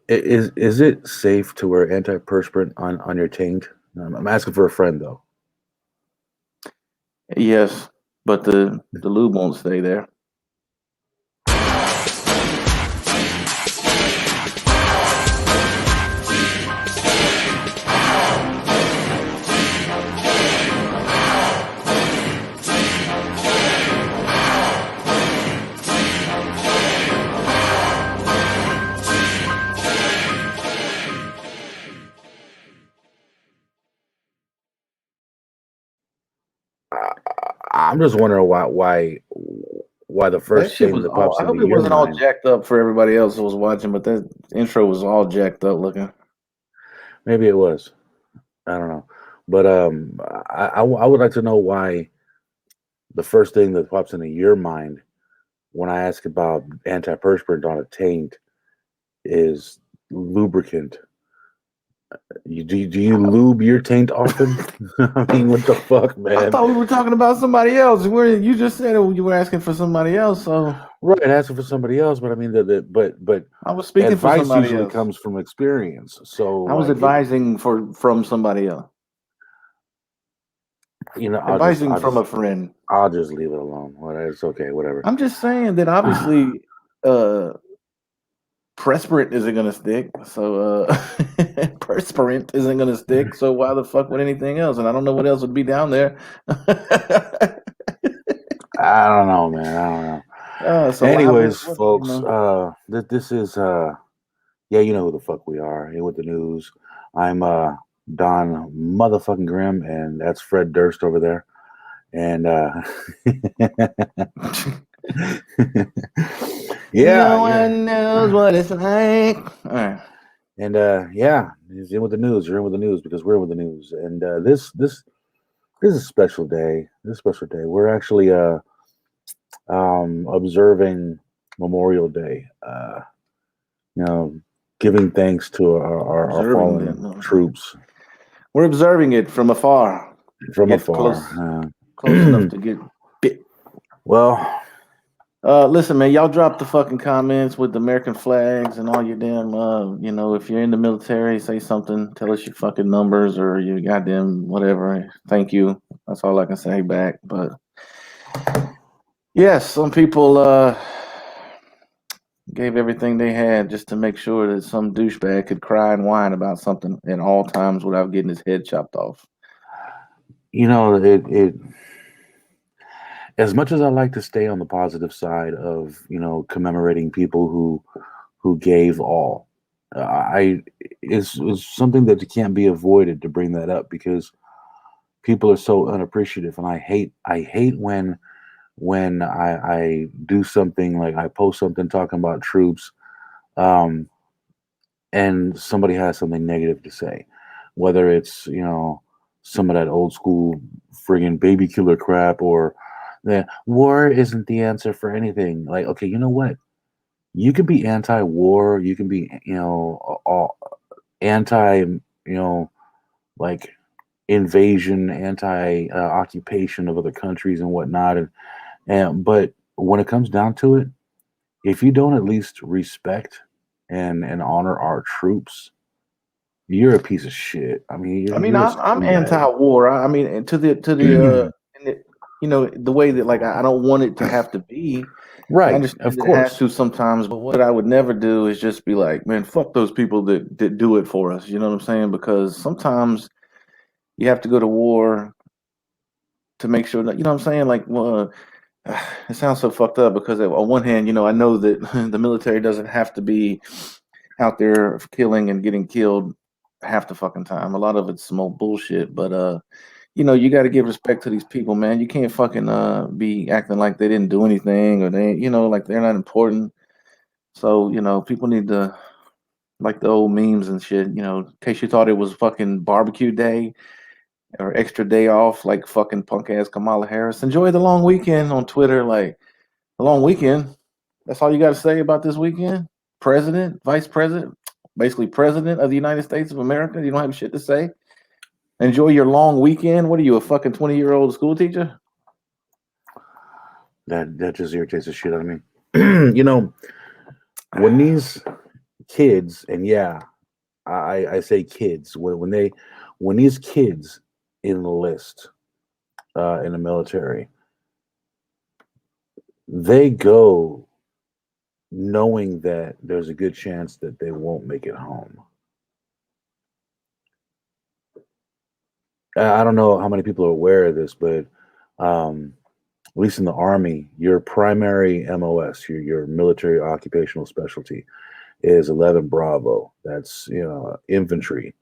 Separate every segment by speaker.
Speaker 1: Is it safe to wear antiperspirant on your taint? I'm asking for a friend though.
Speaker 2: Yes, but the lube won't stay there.
Speaker 1: I'm just wondering why the
Speaker 2: That
Speaker 1: first
Speaker 2: shit
Speaker 1: thing
Speaker 2: was
Speaker 1: that
Speaker 2: all.
Speaker 1: pops
Speaker 2: I hope
Speaker 1: into
Speaker 2: it
Speaker 1: your
Speaker 2: wasn't all
Speaker 1: mind.
Speaker 2: jacked up for everybody else who was watching, but that intro was all jacked up looking.
Speaker 1: Maybe it was. I don't know, but I would like to know why the first thing that pops into your mind when I ask about antiperspirant on a taint is lubricant. Do you lube your taint often? I mean, what the fuck,
Speaker 2: I
Speaker 1: man?
Speaker 2: thought we were talking about somebody else. You just said you were asking for somebody else, so
Speaker 1: Right, asking for somebody else, but I mean, but
Speaker 2: I was speaking for
Speaker 1: advice
Speaker 2: somebody
Speaker 1: usually
Speaker 2: else.
Speaker 1: comes from experience. So,
Speaker 2: I was
Speaker 1: like, if
Speaker 2: advising from somebody else. Advising from a friend.
Speaker 1: I'll just leave it alone. It's okay, whatever.
Speaker 2: I'm just saying that obviously perspirant isn't gonna stick. So perspirant isn't gonna stick. So why the fuck would anything else? And I don't know what else would be down there.
Speaker 1: I don't know, man. I don't know.
Speaker 2: So why would
Speaker 1: Anyways,
Speaker 2: what,
Speaker 1: folks, this is yeah, you know who the fuck we are here with the news. I'm Don motherfucking Grimm, and that's Fred Durst over there. And yeah,
Speaker 2: no
Speaker 1: yeah.
Speaker 2: one knows what it's like. All right.
Speaker 1: And yeah, he's in with the news. You're in with the news because we're in with the news. And this is a special day. This is a special day. We're actually observing Memorial Day. You know, giving thanks to our
Speaker 2: Observing
Speaker 1: fallen
Speaker 2: it.
Speaker 1: troops
Speaker 2: We're observing it from afar.
Speaker 1: from
Speaker 2: Get close
Speaker 1: afar.
Speaker 2: enough to get bit.
Speaker 1: Well,
Speaker 2: Listen, man, y'all drop the fucking comments with the American flags and all your damn, if you're in the military, say something, tell us your fucking numbers or your goddamn whatever. Thank you. That's all I can say back. But yes, some people gave everything they had just to make sure that some douchebag could cry and whine about something at all times without getting his head chopped off.
Speaker 1: you know, it as much as I like to stay on the positive side of commemorating people who gave all, I it's something that can't be avoided to bring that up because people are so unappreciative, and I hate when I do something like I post something talking about troops, um, and somebody has something negative to say, whether it's some of that old school friggin' baby killer crap or the war isn't the answer for anything. Like, okay, you know what? You can be anti-war. You can be all anti like invasion, anti occupation of other countries and whatnot, and but when it comes down to it, if you don't at least respect and honor our troops, you're a piece of shit. I mean,
Speaker 2: I mean,
Speaker 1: you're a
Speaker 2: I'm
Speaker 1: scumbag.
Speaker 2: anti-war. I mean, and to the and the way that like I don't want it to have to be. I
Speaker 1: Right,
Speaker 2: understand
Speaker 1: of
Speaker 2: that it has
Speaker 1: course.
Speaker 2: to sometimes, but what I would never do is just be like, man, fuck those people that do it for us. You know what I'm saying? Because sometimes you have to go to war to make sure that you know what I'm saying. Like, well, it sounds so fucked up because on one hand, I know that the military doesn't have to be out there killing and getting killed half the fucking time. A lot of it's some old bullshit, but you got to give respect to these people, man. You can't fucking be acting like they didn't do anything or they, like they're not important. So people need to like the old memes and shit. In case you thought it was fucking barbecue day or extra day off, like fucking punk ass Kamala Harris. Enjoy the long weekend on Twitter, like the long weekend. That's all you got to say about this weekend. President, vice president, basically president of the United States of America. You don't have shit to say. Enjoy your long weekend. What are you, a fucking 20-year-old school teacher?
Speaker 1: That just irritates the shit out of me. you know, when these kids, and yeah, I say kids when these kids enlist in the military, they go knowing that there's a good chance that they won't make it home. I don't know how many people are aware of this, but at least in the Army, your primary MOS, your military occupational specialty, is 11 Bravo. That's infantry.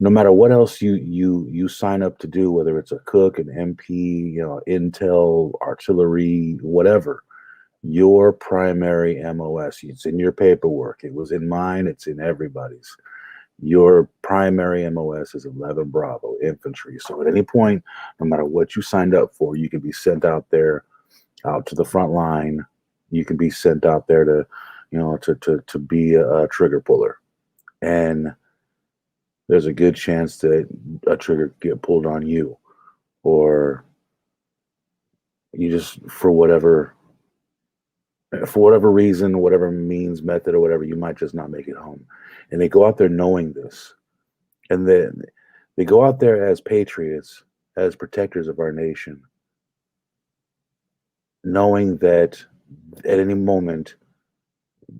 Speaker 1: No matter what else you sign up to do, whether it's a cook, an MP, intel, artillery, whatever, your primary MOS, it's in your paperwork. It was in mine. It's in everybody's. Your primary MOS is 11 Bravo infantry. So at any point, no matter what you signed up for, you can be sent out there, out to the front line. You can be sent out there to, to be a trigger puller. And there's a good chance that a trigger get pulled on you, or you just for whatever reason, whatever means, method, or whatever, you might just not make it home. And they go out there knowing this, and then they go out there as patriots, as protectors of our nation, knowing that at any moment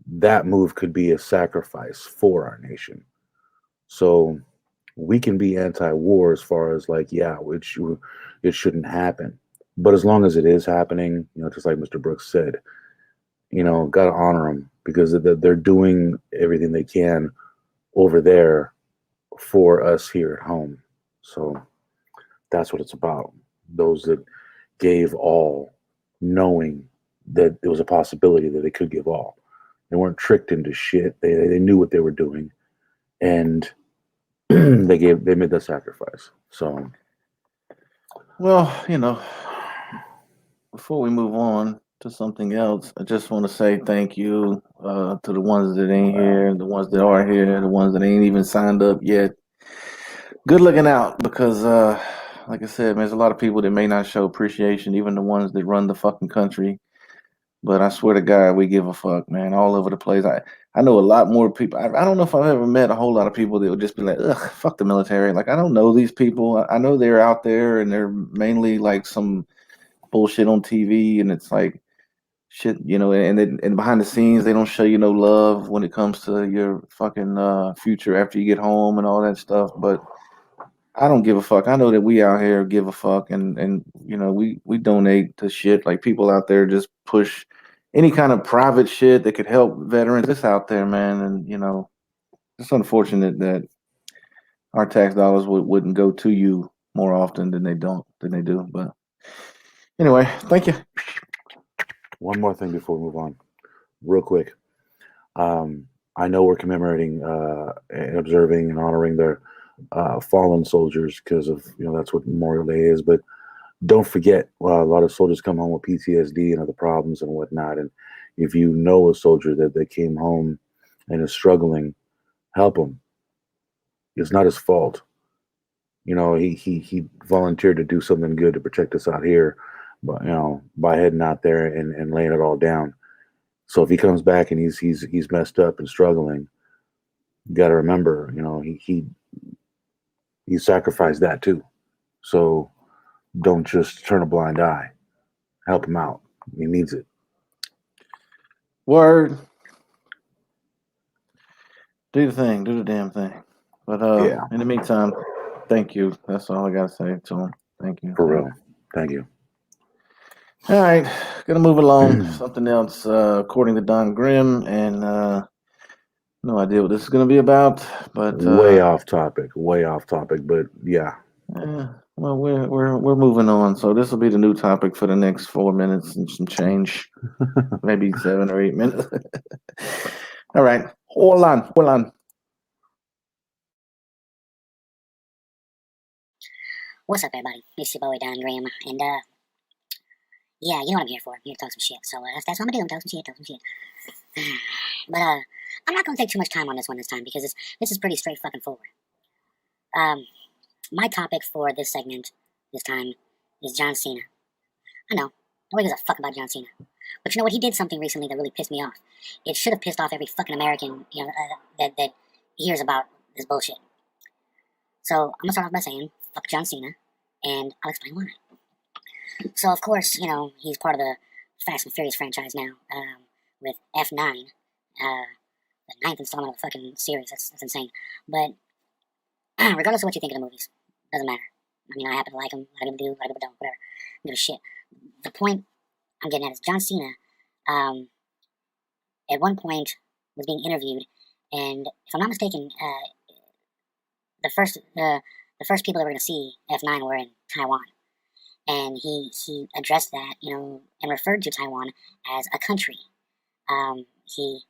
Speaker 1: that move could be a sacrifice for our nation. So we can be anti-war as far as like, yeah, it shouldn't happen. But as long as it is happening, just like Mr. Brooks said, got to honor them because they're doing everything they can over there for us here at home. So that's what it's about. Those that gave all, knowing that there was a possibility that they could give all. They weren't tricked into shit. They knew what they were doing, and they made that sacrifice. So,
Speaker 2: Well, before we move on to something else, I just want to say thank you to the ones that ain't here, the ones that are here, the ones that ain't even signed up yet. Good looking out because, like I said, man, there's a lot of people that may not show appreciation, even the ones that run the fucking country. But I swear to God, we give a fuck, man, all over the place. I know a lot more people. I don't know if I've ever met a whole lot of people that would just be like, ugh, fuck the military. Like, I don't know these people. I know they're out there and they're mainly like some bullshit on TV, and it's like shit, and behind the scenes, they don't show you no love when it comes to your fucking future after you get home and all that stuff. But I don't give a fuck. I know that we out here give a fuck, and we donate to shit. Like people out there just push any kind of private shit that could help veterans. It's out there, man, and it's unfortunate that our tax dollars wouldn't go to you more often than they do. But anyway, thank you.
Speaker 1: one more thing before we move on, real quick. I know we're commemorating and observing and honoring their fallen soldiers because of that's what Memorial Day is. But don't forget, a lot of soldiers come home with PTSD and other problems and whatnot. And if you know a soldier that came home and is struggling, help him. It's not his fault. He volunteered to do something good to protect us out here, but by heading out there and laying it all down. So if he comes back and he's messed up and struggling, you got to remember, he sacrificed that too. So don't just turn a blind eye. Help him out. He needs it.
Speaker 2: Word. Do the thing. Do the damn thing. But
Speaker 1: Yeah,
Speaker 2: in the meantime, thank you. That's all I gotta say to him. Thank you.
Speaker 1: for real. Thank you.
Speaker 2: All right, gonna move along. Something else. According to Don Grimm, and no idea what this is gonna be about, but
Speaker 1: Way off topic. Way off topic. But yeah.
Speaker 2: well, we're moving on. So this will be the new topic for the next 4 minutes and some change, maybe 7 or 8 minutes. All right, hold on.
Speaker 3: What's up, everybody? It's your boy Don Grimm, and yeah, you know what I'm here for. I'm here to talk some shit. So that's what I'm gonna do. I'm talk some shit. But I'm not gonna take too much time on this one this time because this is pretty straight fucking forward. My topic for this segment this time is John Cena. I know nobody gives a fuck about John Cena, But you know what? He did something recently that really pissed me off. It should have pissed off every fucking American, that hears about this bullshit. So I'm gonna start off by saying, fuck John Cena, and I'll explain why. So of course, he's part of the Fast and Furious franchise now, with F9, the 9th installment of the fucking series. That's insane. But regardless of what you think of the movies, doesn't matter. I mean, I happen to like them. A lot of people do, a lot of people don't. Whatever. I don't give a shit. The point I'm getting at is John Cena, at one point was being interviewed, and if I'm not mistaken, the first people that were going to see F9 were in Taiwan, and he addressed that, and referred to Taiwan as a country. He,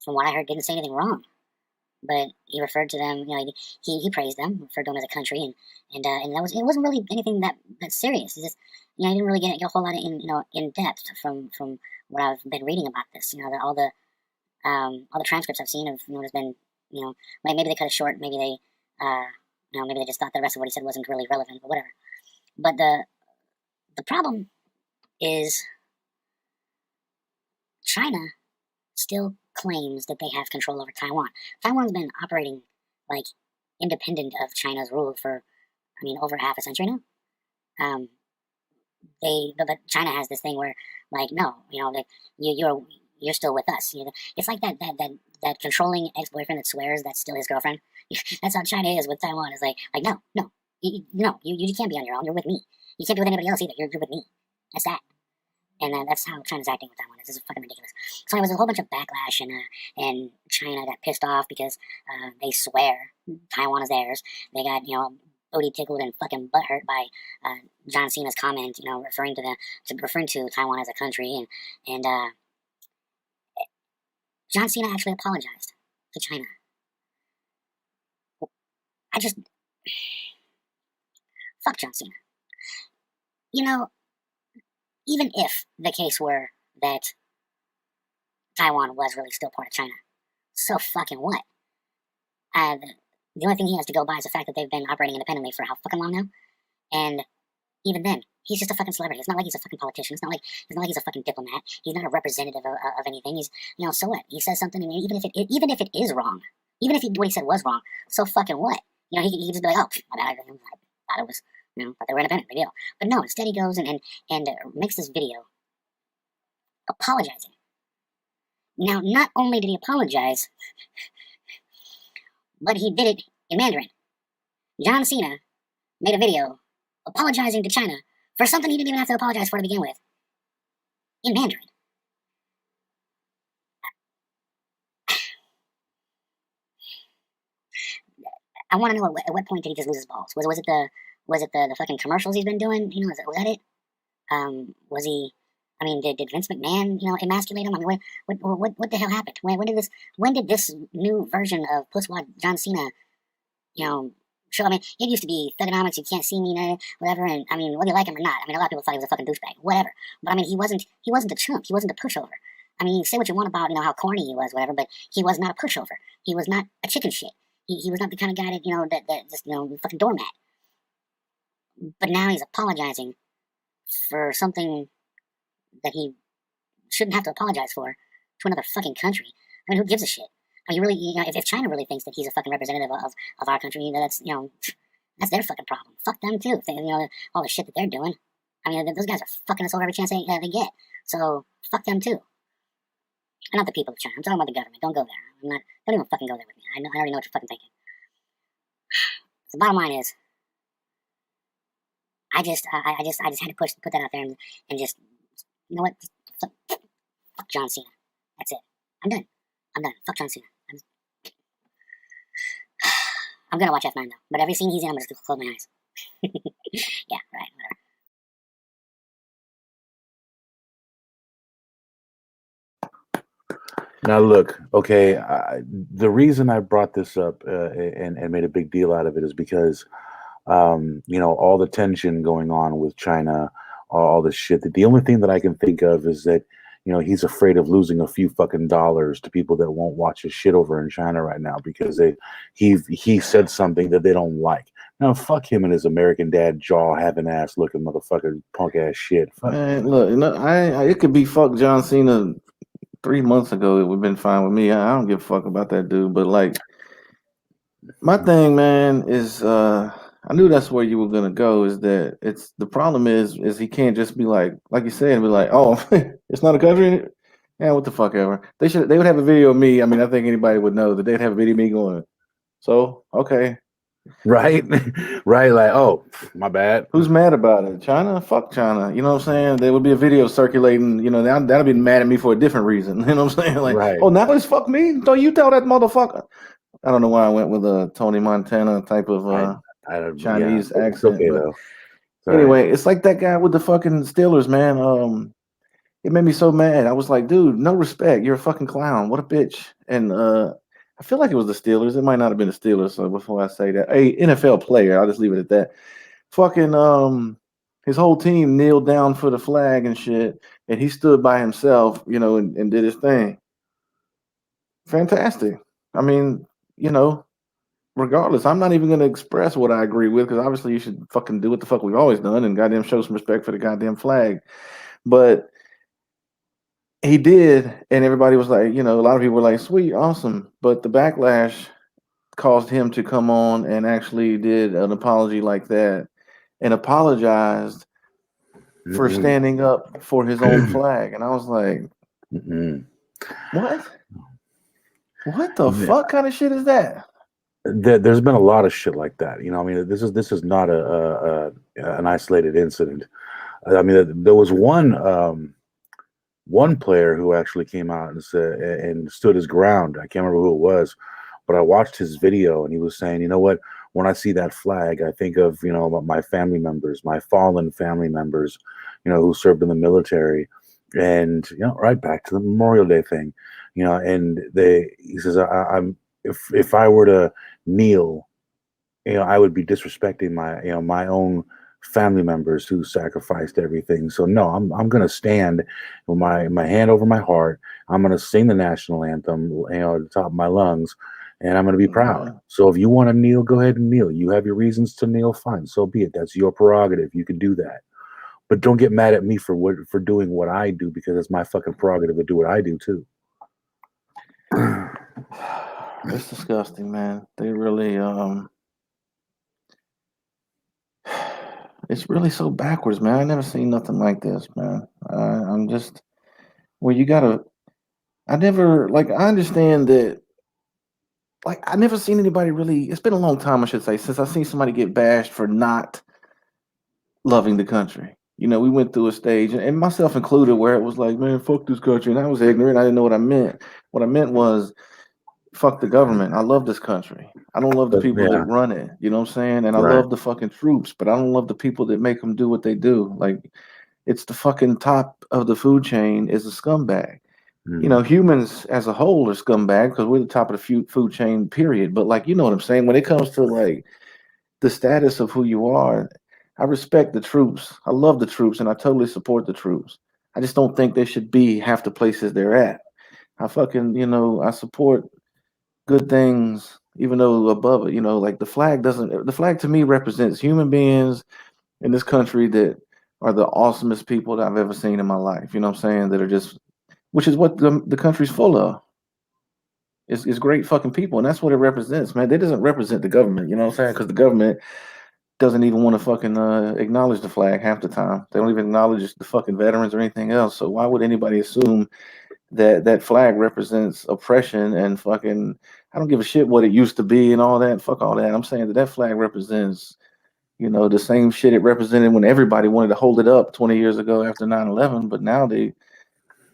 Speaker 3: from what I heard, didn't say anything wrong, but he referred to them, he praised them, referred to them as a country, and it wasn't really anything that serious. It's just, he didn't really get a whole lot of in depth from what I've been reading about this. All the transcripts I've seen of there's been maybe they cut it short, maybe they maybe they just thought the rest of what he said wasn't really relevant, or whatever. But the problem is China still claims that they have control over Taiwan. Taiwan's been operating like independent of China's rule for, over half a century now. But China has this thing where, like, no, you're still with us. It's like that controlling ex-boyfriend that swears that's still his girlfriend. That's how China is with Taiwan. It's like no, you can't be on your own. You're with me. You can't be with anybody else either. You're with me. That's that. And that's how China's acting with Taiwan. This is fucking ridiculous. So there was a whole bunch of backlash, and China got pissed off because they swear Taiwan is theirs. They got booty tickled and fucking butthurt by John Cena's comment, referring to Taiwan as a country, and John Cena actually apologized to China. Fuck John Cena. Even if the case were that Taiwan was really still part of China, so fucking what? The only thing he has to go by is the fact that they've been operating independently for how fucking long now, and even then, he's just a fucking celebrity. It's not like he's a fucking politician. It's not like he's a fucking diplomat. He's not a representative of anything. He's, so what? He says something, and even if it is wrong, even if what he said was wrong, so fucking what? He could just be like, oh, I thought it was, thought they were independent, big deal. But no, instead he goes and makes this video apologizing. Now, not only did he apologize, but he did it in Mandarin. John Cena made a video apologizing to China for something he didn't even have to apologize for to begin with, in Mandarin. I want to know at what point did he just lose his balls? Was it the fucking commercials he's been doing? Was that it? Was he? Did Vince McMahon emasculate him? What the hell happened? When did this new version of Pusswad John Cena show? It used to be Thugonomics, you can't see me, whatever. And whether you like him or not, a lot of people thought he was a fucking douchebag, whatever. But he wasn't a chump. He wasn't a pushover. Say what you want about how corny he was, whatever. But he was not a pushover. He was not a chicken shit. He was not the kind of guy that just fucking doormat. But now he's apologizing for something that he shouldn't have to apologize for to another fucking country. Who gives a shit? Really, if China really thinks that he's a fucking representative of our country, that's that's their fucking problem. Fuck them too. All the shit that they're doing. Those guys are fucking us over every chance they get. So fuck them too. And not the people of China. I'm talking about the government. Don't go there. Don't even fucking go there with me. I already know what you're fucking thinking. The bottom line is, I just had to put that out there and just, what? Fuck John Cena. That's it. I'm done. Fuck John Cena. I'm gonna watch F9 though. But every scene he's in, I'm just gonna close my eyes. Yeah, right, whatever.
Speaker 1: Now, look, okay, the reason I brought this up and made a big deal out of it is because, all the tension going on with China, all this shit. The only thing that I can think of is that, he's afraid of losing a few fucking dollars to people that won't watch his shit over in China right now because he said something that they don't like. No, fuck him and his American Dad jaw having ass looking motherfucker punk ass shit. Fuck.
Speaker 2: Man, look, it could be fuck John Cena 3 months ago. It would have been fine with me. I don't give a fuck about that dude. But like, my thing, man, is I knew that's where you were gonna go. Is that it's the problem is he can't just be like you said, be like, oh, it's not a country. Yeah, what the fuck ever. They would have a video of me. I mean, I think anybody would know that they'd have a video of me going. So okay,
Speaker 1: Right, right. Like, oh, my bad.
Speaker 2: who's mad about it? China? Fuck China. You know what I'm saying? There would be a video circulating. You know, that'll be mad at me for a different reason. You know what I'm saying? Like,
Speaker 1: Right.
Speaker 2: oh, now it's fuck me. Don't you tell that motherfucker? I don't know why I went with a Tony Montana type of
Speaker 1: I don't.
Speaker 2: Chinese
Speaker 1: Yeah, it's
Speaker 2: accent,
Speaker 1: okay
Speaker 2: but
Speaker 1: though. It's all right.
Speaker 2: anyway, it's like that guy with the fucking Steelers, man. It made me so mad. I was like, dude, no respect. You're a fucking clown. What a bitch. And I feel like it was the Steelers. It might not have been the Steelers. So before I say that, a NFL player, I'll just leave it at that. Fucking his whole team kneeled down for the flag and shit, and he stood by himself, you know, and did his thing. Fantastic. I mean, you know, regardless, I'm not even going to express what I agree with because obviously you should fucking do what the fuck we've always done and goddamn show some respect for the goddamn flag. But he did, and everybody was like, you know, a lot of people were like, sweet, awesome. But the backlash caused him to come on and actually did an apology like that and apologized for standing up for his own flag. And I was like, what? What the fuck kind of shit is that?
Speaker 1: There's been a lot of shit like that. You know, I mean, this is not an isolated incident. I mean, there was one player who actually came out and said and stood his ground. I can't remember who it was, but I watched his video and he was saying, you know what? When I see that flag, I think of, you know, my family members, my fallen family members, you know, who served in the military, and you know, right back to the Memorial Day thing, you know. And he says, I'm if I were to kneel, you know, I would be disrespecting my own family members who sacrificed everything. So no, I'm gonna stand with my hand over my heart. I'm gonna sing the national anthem, you know, at the top of my lungs, and I'm gonna be proud.
Speaker 2: Yeah.
Speaker 1: So if you want to kneel, go ahead and kneel. You have your reasons to kneel, fine. So be it. That's your prerogative. You can do that. But don't get mad at me for doing what I do, because it's my fucking prerogative to do what I do too.
Speaker 2: It's disgusting, man. They really it's really so backwards, man. I never seen nothing like this, man. I'm just well, you gotta. I never like. I understand that. Like, I never seen anybody really. It's been a long time, I should say, since I seen somebody get bashed for not loving the country. You know, we went through a stage, and myself included, where it was like, man, fuck this country, and I was ignorant. I didn't know what I meant. What I meant was, fuck the government. I love this country. I don't love the
Speaker 1: But
Speaker 2: people that
Speaker 1: yeah,
Speaker 2: run it. You know what I'm saying? And I
Speaker 1: right.
Speaker 2: love the fucking troops, but I don't love the people that make them do what they do. Like, it's the fucking top of the food chain is a scumbag. You know, humans as a whole are scumbag because we're the top of the food chain, period. But like, you know what I'm saying? When it comes to like the status of who you are, I respect the troops. I love the troops and I totally support the troops. I just don't think they should be half the places they're at. I fucking, you know, I support good things, even though above it, you know, like the flag to me represents human beings in this country that are the awesomest people that I've ever seen in my life. You know what I'm saying? That are just, which is what the country's full of. It's great fucking people, and that's what it represents, man. It doesn't represent the government, you know what I'm saying? Because the government doesn't even want to fucking acknowledge the flag half the time. They don't even acknowledge the fucking veterans or anything else. So why would anybody assume that that flag represents oppression and fucking? I don't give a shit what it used to be and all that. Fuck all that. I'm saying that that flag represents, you know, the same shit it represented when everybody wanted to hold it up 20 years ago after 9/11. But now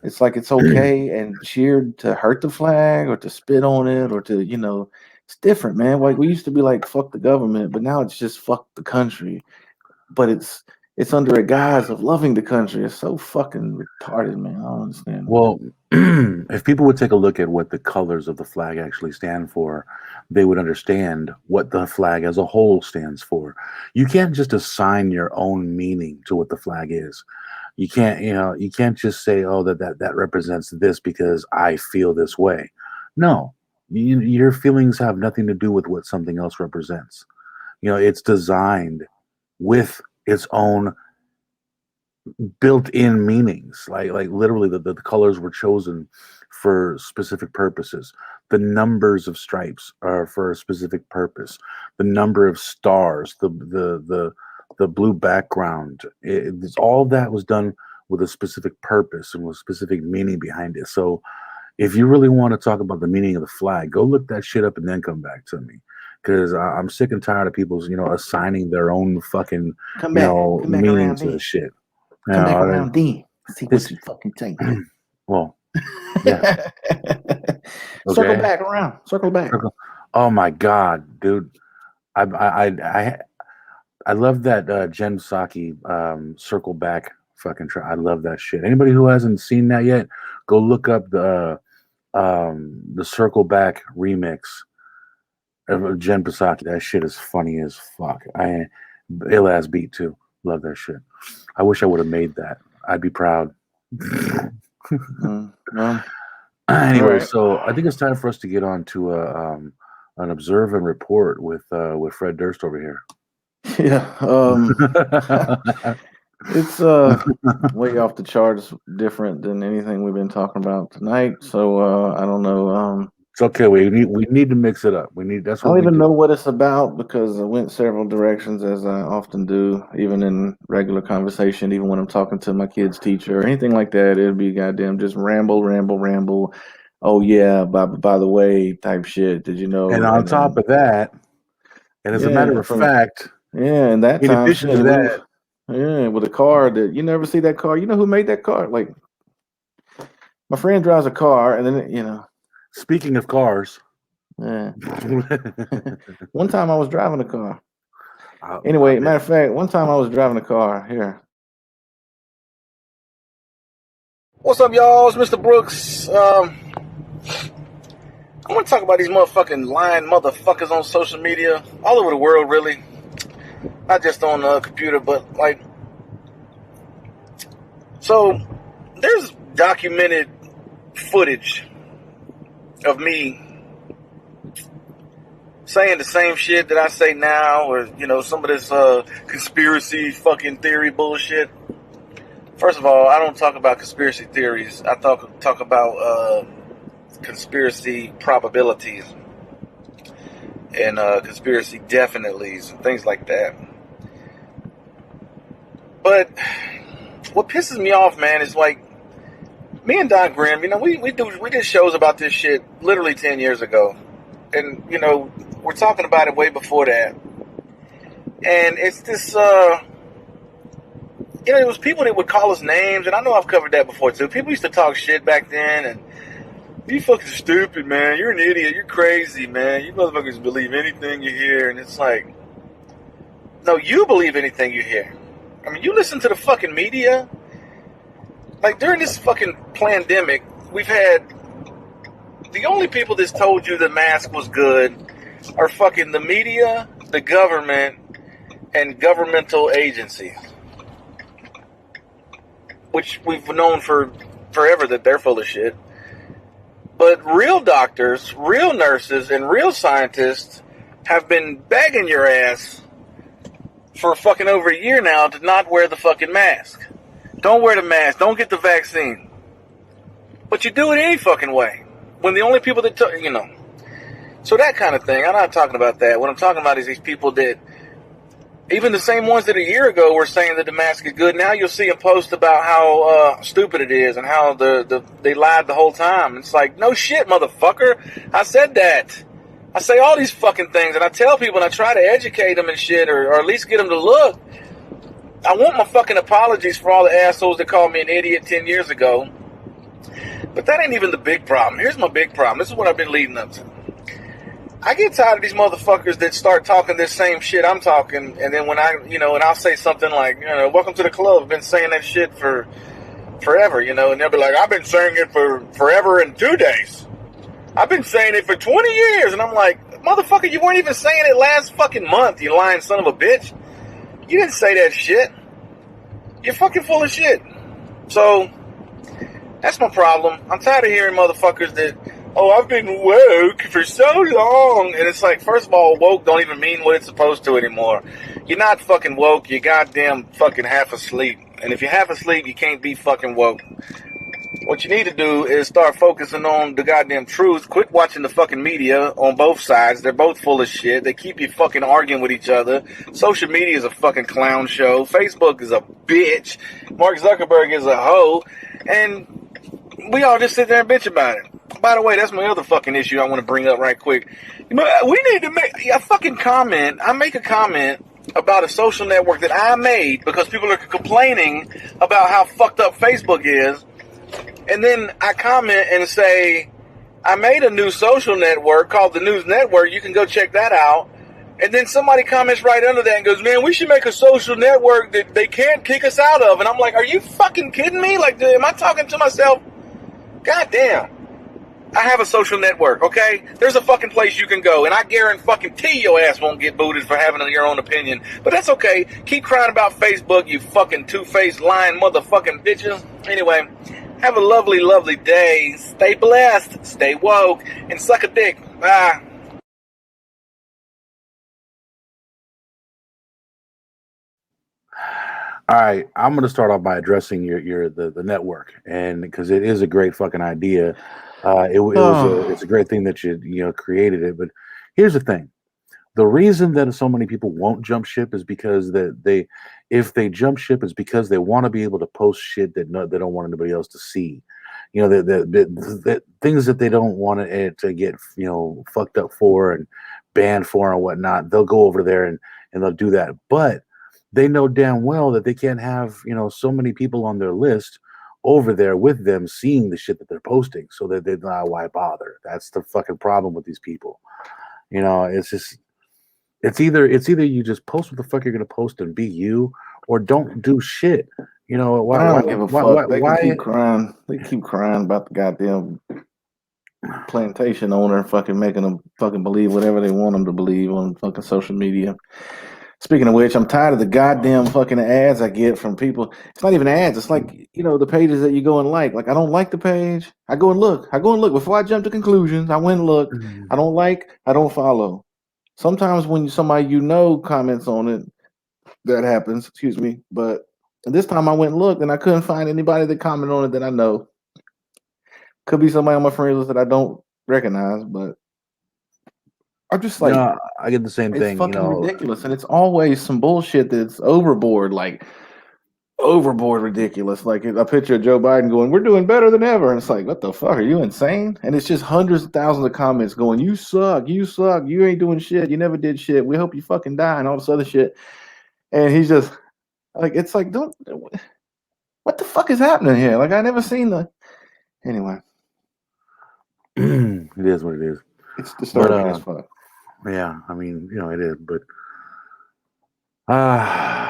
Speaker 2: it's like it's okay and cheered to hurt the flag or to spit on it or to, you know, it's different, man. Like we used to be like fuck the government, but now it's just fuck the country. But it's under a guise of loving the country. It's so fucking retarded, man. I don't understand.
Speaker 1: Well, if people would take a look at what the colors of the flag actually stand for, they would understand what the flag as a whole stands for. You can't just assign your own meaning to what the flag is. You can't, you know, you can't just say, oh, that represents this because I feel this way. No, your feelings have nothing to do with what something else represents. it's designed with its own built-in meanings. Like literally, the colors were chosen for specific purposes. The numbers of stripes are for a specific purpose. The number of stars, the blue background, all that was done with a specific purpose and with specific meaning behind it. So if you really want to talk about the meaning of the flag, go look that shit up and then come back to me. Because I'm sick and tired of people, assigning their own fucking,
Speaker 2: Come back
Speaker 1: meaning
Speaker 2: around
Speaker 1: to
Speaker 2: then.
Speaker 1: the shit.
Speaker 2: Come back around then. See what you fucking think.
Speaker 1: Well, yeah.
Speaker 2: Circle
Speaker 1: Okay.
Speaker 2: back around. Circle back.
Speaker 1: Oh my god, dude! I love that Jen Psaki circle back fucking try. I love that shit. Anybody who hasn't seen that yet, go look up the circle back remix of Jen Psaki. That shit is funny as fuck. Ill ass beat too. Love that shit. I wish I would have made that. I'd be proud.
Speaker 2: Well,
Speaker 1: anyway,
Speaker 2: right.
Speaker 1: So I think it's time for us to get on to an observe and report with Fred Durst over here.
Speaker 2: Yeah. It's way off the charts, different than anything we've been talking about tonight. So I don't know.
Speaker 1: It's okay. We need to mix it up. That's
Speaker 2: I
Speaker 1: what
Speaker 2: don't
Speaker 1: we
Speaker 2: even
Speaker 1: do.
Speaker 2: know what it's about because I went several directions as I often do, even in regular conversation, even when I'm talking to my kid's teacher or anything like that. It'd be goddamn just ramble. Oh yeah, by the way, type shit. Did you know?
Speaker 1: And on top of that, and as a matter of fact,
Speaker 2: and that
Speaker 1: in
Speaker 2: time,
Speaker 1: addition to that,
Speaker 2: with a car that you never see that car. You know who made that car? Like my friend drives a car, and then
Speaker 1: speaking of cars,
Speaker 2: yeah. One time I was driving a car. Anyway, matter of fact, one time I was driving a car here. What's up, y'all? It's Mr. Brooks. I want to talk about these motherfucking lying motherfuckers on social media all over the world, really. Not just on the computer, but so there's documented footage of me saying the same shit that I say now, or some of this conspiracy fucking theory bullshit. First of all, I don't talk about conspiracy theories. I talk about conspiracy probabilities and conspiracy definitely and things like that. But what pisses me off, man, is like me and Don Grimm. We did shows about this shit literally 10 years ago, and we're talking about it way before that. And it's this, it was people that would call us names, and I know I've covered that before too. People used to talk shit back then, and you fucking stupid, man. You're an idiot. You're crazy, man. You motherfuckers believe anything you hear, and it's like, no, you believe anything you hear. I mean, you listen to the fucking media. Like, during this fucking pandemic, we've had the only people that's told you the mask was good are fucking the media, the government, and governmental agencies. Which we've known for forever that they're full of shit. But real doctors, real nurses, and real scientists have been begging your ass for fucking over a year now to not wear the fucking mask. Don't wear the mask. Don't get the vaccine. But you do it any fucking way. When the only people that, So that kind of thing. I'm not talking about that. What I'm talking about is these people that, even the same ones that a year ago were saying that the mask is good, now you'll see them post about how stupid it is and how they lied the whole time. It's like, no shit, motherfucker. I said that. I say all these fucking things, and I tell people, and I try to educate them and shit, or at least get them to look. I want my fucking apologies for all the assholes that called me an idiot 10 years ago. But that ain't even the big problem. Here's my big problem. This is what I've been leading up to. I get tired of these motherfuckers that start talking this same shit I'm talking, and then when and I'll say something like, welcome to the club. I've been saying that shit for forever, and they'll be like, I've been saying it for forever and 2 days. I've been saying it for 20 years. And I'm like, motherfucker, you weren't even saying it last fucking month, you lying son of a bitch. You didn't say that shit. You're fucking full of shit. So, that's my problem. I'm tired of hearing motherfuckers that oh, I've been woke for so long. And it's like, first of all, woke don't even mean what it's supposed to anymore. You're not fucking woke. You're goddamn fucking half asleep. And if you're half asleep, you can't be fucking woke. What you need to do is start focusing on the goddamn truth. Quit watching the fucking media on both sides. They're both full of shit. They keep you fucking arguing with each other. Social media is a fucking clown show. Facebook is a bitch. Mark Zuckerberg is a hoe. And we all just sit there and bitch about it. By the way, that's my other fucking issue I want to bring up right quick. We need to make a fucking comment. I make a comment about a social network that I made because people are complaining about how fucked up Facebook is. And then I comment and say, I made a new social network called the News Network. You can go check that out. And then somebody comments right under that and goes, man, we should make a social network that they can't kick us out of. And I'm like, are you fucking kidding me? Like, am I talking to myself? God damn. I have a social network, okay? There's a fucking place you can go. And I guarantee your ass won't get booted for having your own opinion. But that's okay. Keep crying about Facebook, you fucking two-faced lying motherfucking bitches. Anyway. Have a lovely, lovely day. Stay blessed, stay woke, and suck a dick. Bye.
Speaker 1: All right, I'm going to start off by addressing the network, and because it is a great fucking idea. It's a great thing that you created it. But here's the thing: the reason that so many people won't jump ship is because if they jump ship, is because they want to be able to post shit that they don't want anybody else to see. The things that they don't want it to get fucked up for and banned for and whatnot. They'll go over there and they'll do that, but they know damn well that they can't have so many people on their list over there with them seeing the shit that they're posting, so that they're not, why bother? That's the fucking problem with these people. It's just it's either you just post what the fuck you're gonna post and be you, or don't do shit.
Speaker 2: I don't give a fuck. They can keep crying. They keep crying about the goddamn plantation owner fucking making them fucking believe whatever they want them to believe on fucking social media. Speaking of which, I'm tired of the goddamn fucking ads I get from people. It's not even ads. It's like, the pages that you go and like. Like, I don't like the page. I go and look. Before I jump to conclusions, I went and looked. I don't like. I don't follow. Sometimes when somebody comments on it, that happens. Excuse me. But this time I went and looked, and I couldn't find anybody that commented on it that I know. Could be somebody on my friends list that I don't recognize, but I'm just like,
Speaker 1: I get the same thing.
Speaker 2: It's fucking ridiculous, and it's always some bullshit that's overboard, like overboard ridiculous. Like a picture of Joe Biden going, "We're doing better than ever," and it's like, what the fuck? Are you insane? And it's just hundreds of thousands of comments going, "You suck, you ain't doing shit, you never did shit. We hope you fucking die," and all this other shit. And he's just like, it's like, what the fuck is happening here? Like, I never seen the. Anyway,
Speaker 1: it is what it is.
Speaker 2: It's disturbing as fuck.
Speaker 1: Yeah, I mean, it is, but all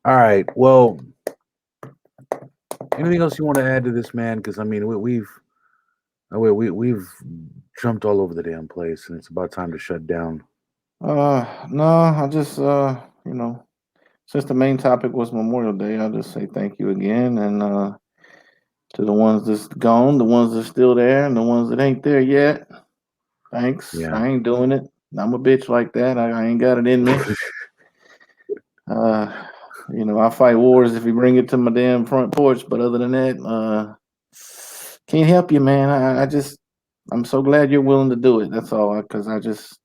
Speaker 1: right. Well, anything else you want to add to this, man? Because I mean, we've jumped all over the damn place, and it's about time to shut down.
Speaker 2: No, I just since the main topic was Memorial Day, I'll just say thank you again, and to the ones that's gone, the ones that's still there, and the ones that ain't there yet. Thanks.
Speaker 1: Yeah.
Speaker 2: I ain't doing it. I'm a bitch like that. I ain't got it in me. I fight wars if you bring it to my damn front porch. But other than that, can't help you, man. I'm so glad you're willing to do it. That's all. Because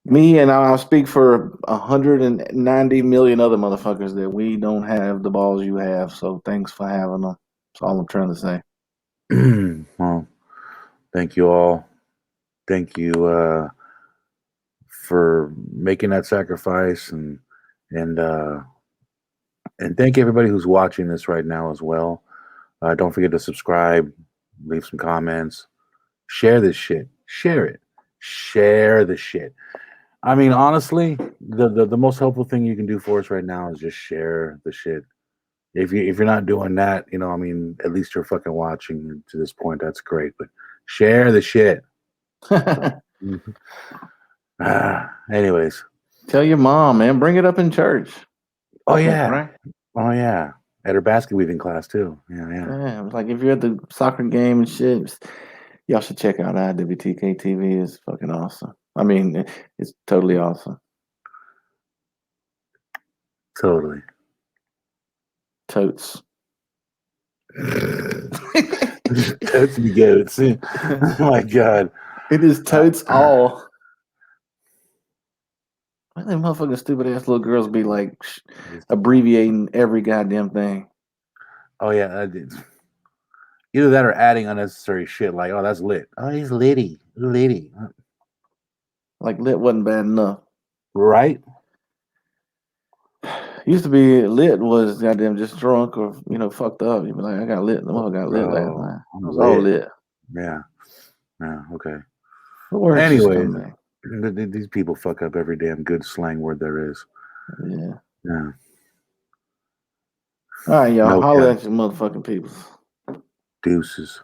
Speaker 2: me and I'll speak for 190 million other motherfuckers that we don't have the balls you have. So thanks for having them. That's all I'm trying to say.
Speaker 1: Well, thank you all. Thank you for making that sacrifice, and thank everybody who's watching this right now as well. Don't forget to subscribe, leave some comments, share this shit, share the shit. I mean, honestly, the most helpful thing you can do for us right now is just share the shit. If you're not doing that, I mean, at least you're fucking watching to this point. That's great, but share the shit. Anyways,
Speaker 2: tell your mom, man, bring it up in church.
Speaker 1: Oh yeah, right? Oh yeah, at her basket weaving class too. Yeah.
Speaker 2: It was like if you're at the soccer game and shit, Y'all should check out IWTK TV. It's fucking awesome. I mean, it's totally awesome.
Speaker 1: Totally.
Speaker 2: Totes.
Speaker 1: Totes be goats. Oh my God.
Speaker 2: It is totes all. Why them motherfucking stupid ass little girls be like abbreviating every goddamn thing?
Speaker 1: Oh yeah, I did. Either that or adding unnecessary shit like, oh, that's lit. Oh, he's litty. Litty.
Speaker 2: Like lit wasn't bad enough.
Speaker 1: Right?
Speaker 2: Used to be lit was goddamn just drunk or fucked up. You'd be like, I got lit. The mother got lit last night. It was all lit.
Speaker 1: Yeah. Yeah. Okay.
Speaker 2: The words just
Speaker 1: Anyways,
Speaker 2: come back.
Speaker 1: these people fuck up every damn good slang word there is.
Speaker 2: Yeah.
Speaker 1: Yeah.
Speaker 2: All right, y'all.
Speaker 1: No
Speaker 2: Holler
Speaker 1: cap.
Speaker 2: at your motherfucking people.
Speaker 1: Deuces.